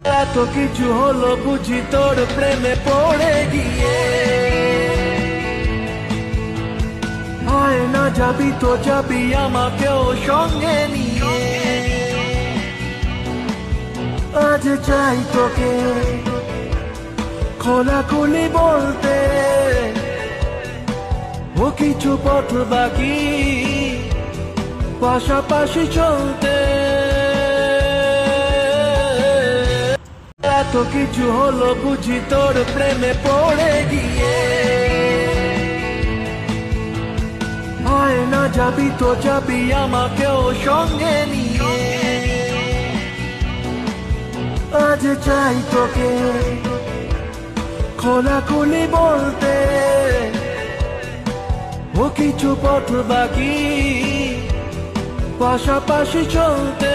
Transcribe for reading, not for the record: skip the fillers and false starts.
এত কিছু হলো বুঝি তোর প্রেমে পড়ে গিয়ে। হয় না যাবি তো যাবি আমাকেও সঙ্গে নিয়ে। আজ চাই তোকে খোলাখুলি বলতে, ও কিছু পথ বাকি পাশাপাশি চলতে। এত কিছু হলো বুঝি তোর প্রেমে পড়ে গিয়ে। হয় না যাবি তো যাবি আমাকেও সঙ্গে নিয়ে। আজ চাই তোকে খোলাখুলি বলতে, ও কিছু পথ বাকি পাশাপাশি চলতে।